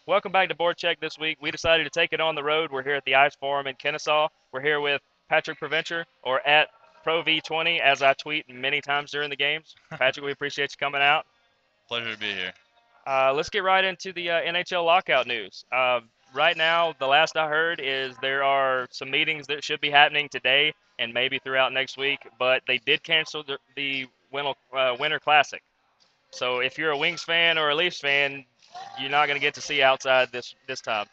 Welcome back to Board Check this week. We decided to take it on the road. We're here at the Ice Forum in Kennesaw. We're here with Patrick Preventure, or at ProV20, as I tweet many times during the games. Patrick, we appreciate you coming out. Pleasure to be here. Let's get right into the NHL Lockout news. Right now, the last I heard is there are some meetings that should be happening today and maybe throughout next week, but they did cancel the Winter Classic. So if you're a Wings fan or a Leafs fan, you're not going to get to see outside this time.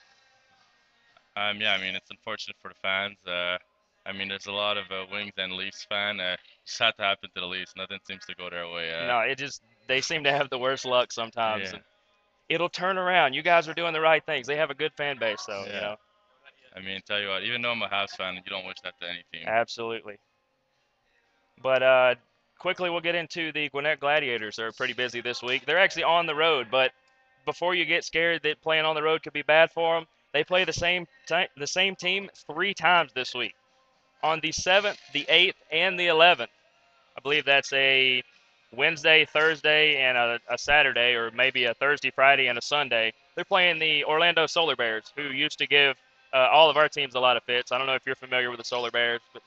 Yeah, it's unfortunate for the fans. There's a lot of Wings and Leafs fan. Just had to happen to the Leafs. Nothing seems to go their way. No, it just they seem to have the worst luck sometimes, Yeah, and it'll turn around. You guys are doing the right things. They have a good fan base, so yeah. Tell you what, even though I'm a Habs fan, you don't wish that to any team. absolutely. But quickly, we'll get into the Gwinnett Gladiators. They're pretty busy this week. They're actually on the road, but before you get scared that playing on the road could be bad for them, they play the same team 3 times this week. On the 7th, the 8th, and the 11th. I believe that's a Wednesday, Thursday, and a Saturday, or maybe a Thursday, Friday, and a Sunday. They're playing the Orlando Solar Bears, who used to give all of our teams a lot of fits. I don't know if you're familiar with the Solar Bears, but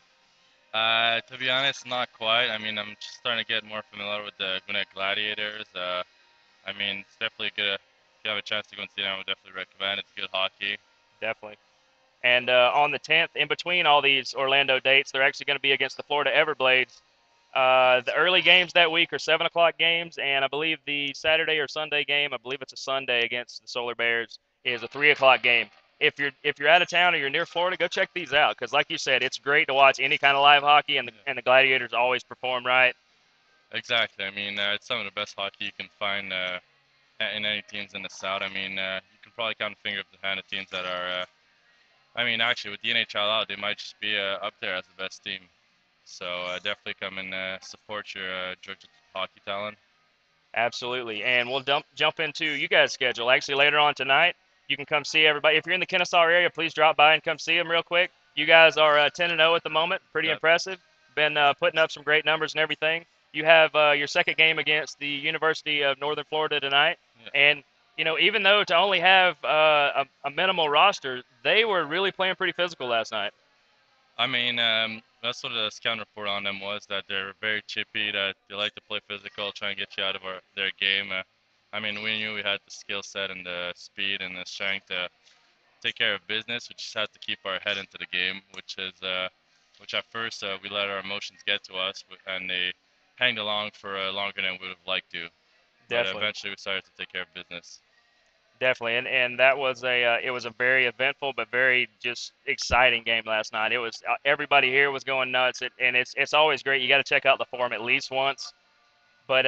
To be honest, not quite. I'm just starting to get more familiar with the Gwinnett Gladiators. It's definitely good. If you have a chance to go and see them, I would definitely recommend. It's good hockey. definitely. And on the 10th, in between all these Orlando dates, they're actually going to be against the Florida Everblades. The early games that week are 7 o'clock games, and I believe the Saturday or Sunday game, I believe it's a Sunday against the Solar Bears, is a 3 o'clock game. If you're out of town or you're near Florida, go check these out because, like you said, it's great to watch any kind of live hockey, and the Gladiators always perform right. Exactly. It's some of the best hockey you can find in any teams in the South. You can probably count the finger of the hand of teams that are. Actually, with the NHL out, they might just be up there as the best team. So definitely come and support your Georgia hockey talent. Absolutely. And we'll jump into you guys' schedule. Actually, later on tonight, you can come see everybody. If you're in the Kennesaw area, please drop by and come see them real quick. You guys are 10 and 0 at the moment. Pretty Yep. impressive. Been putting up some great numbers and everything. You have your second game against the University of Northern Florida tonight. Yeah. And, even though to only have a minimal roster, they were really playing pretty physical last night. That's what the scout report on them was, that they're very chippy, that they like to play physical, try and get you out of their game. We knew we had the skill set and the speed and the strength to take care of business. We just had to keep our head into the game, which at first we let our emotions get to us, and they hanged along for longer than we would have liked to. But Definitely. eventually we started to take care of business. Definitely, and that was it was a very eventful but very just exciting game last night. It was everybody here was going nuts, and it's always great. You got to check out the forum at least once. But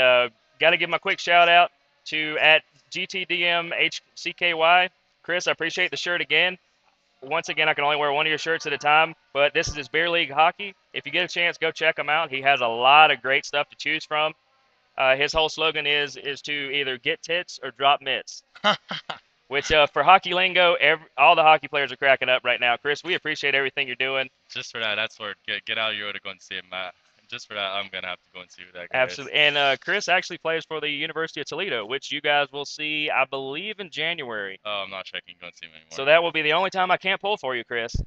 got to give my quick shout out to at GTDMHCKY. Chris, I appreciate the shirt again. Once again, I can only wear one of your shirts at a time, but this is his beer league hockey. If you get a chance, go check him out. He has a lot of great stuff to choose from. His whole slogan is to either get tits or drop mitts, which for hockey lingo, all the hockey players are cracking up right now. Chris, we appreciate everything you're doing. Just for that, that's where get out of your way to go and see him. Just for that, I'm gonna have to go and see who that guy is. Absolutely. And Chris actually plays for the University of Toledo, which you guys will see, I believe, in January. Oh, I'm not checking. Go and see him anymore. So that will be the only time I can't pull for you, Chris.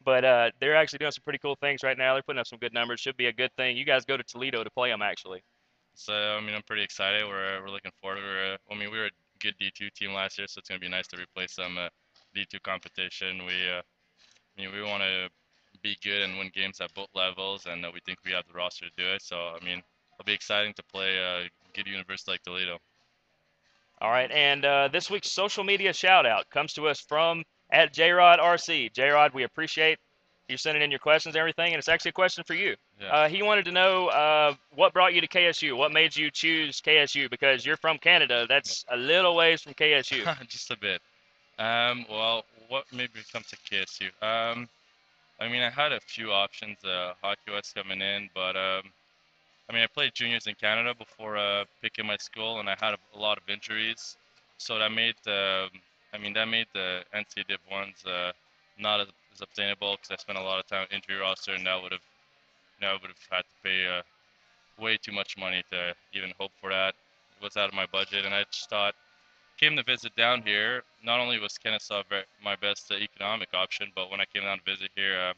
But they're actually doing some pretty cool things right now. They're putting up some good numbers. Should be a good thing. You guys go to Toledo to play them, actually. So I'm pretty excited. We're looking forward. We were a good D2 team last year, so it's gonna be nice to replace some D2 competition. We want to be good and win games at both levels, and we think we have the roster to do it. So it'll be exciting to play a good university like Toledo. All right. And this week's social media shout out comes to us from at JRodRC. JRod, we appreciate you sending in your questions and everything. And it's actually a question for you. Yeah. He wanted to know what brought you to KSU? What made you choose KSU? Because you're from Canada. That's a little ways from KSU. Just a bit. Well, what made me come to KSU? I had a few options, Hockey West coming in, but I played juniors in Canada before picking my school, and I had a lot of injuries, so that made the NC Div ones not as obtainable because I spent a lot of time injury roster, and that would have, I would have had to pay way too much money to even hope for that. It was out of my budget, and I just thought came to visit down here, not only was Kennesaw my best economic option, but when I came down to visit here,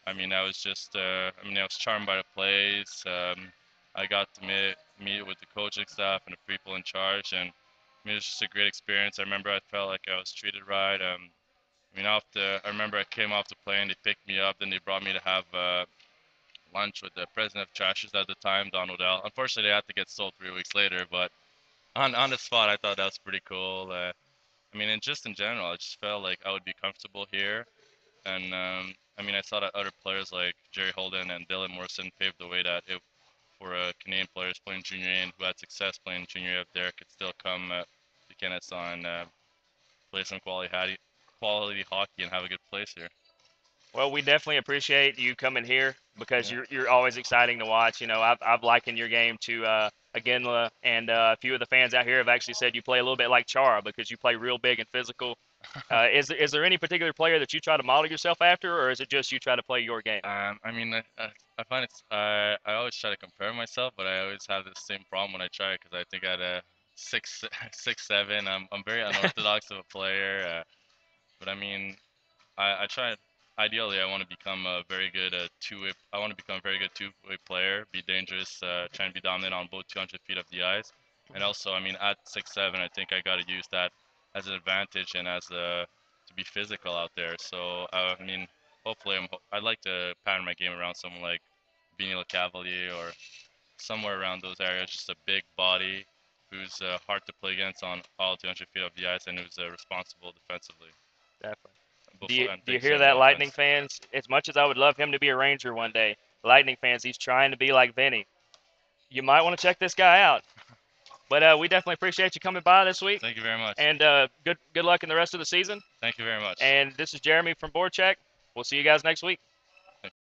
I mean, I was just, I mean, I was charmed by the place. I got to meet with the coaching staff and the people in charge, and I mean, it was just a great experience. I remember I felt like I was treated right. I mean, I remember I came off the plane, they picked me up, then they brought me to have lunch with the president of Trashers at the time, Don Odell. Unfortunately, I had to get sold 3 weeks later, but on the spot, I thought that was pretty cool. I mean, and just in general, I just felt like I would be comfortable here. And I mean, I saw that other players like Jerry Holden and Dylan Morrison paved the way for Canadian players playing junior A and who had success playing junior A up there could still come to Kennesaw and play some quality hockey and have a good place here. Well, we definitely appreciate you coming here because Yeah. you're always exciting to watch. You know, I've likened your game to Aginla, and a few of the fans out here have actually said you play a little bit like Chara because you play real big and physical. Is there any particular player that you try to model yourself after, or is it just you try to play your game? I mean, I find I always try to compare myself, but I always have the same problem when I try because I think at a 6'7", I'm very unorthodox of a player. But I mean, I try. Ideally, I want to become a very good two-way. I want to become a very good two-way player, be dangerous, try and be dominant on both 200 feet of the ice, and also, I mean, at 6'7", I think I got to use that as an advantage and as a to be physical out there. So I mean, hopefully, I'd like to pattern my game around someone like Vinny Cavalier or somewhere around those areas. Just a big body who's hard to play against on all 200 feet of the ice and who's responsible defensively. Definitely. Do Before you and do you takes care hear of the that, Lightning offense. fans? As much as I would love him to be a Ranger one day, Lightning fans, he's trying to be like Vinny. You might want to check this guy out. But we definitely appreciate you coming by this week, Thank you very much. and good luck in the rest of the season. Thank you very much. And this is Jeremy from Board Check. We'll see you guys next week.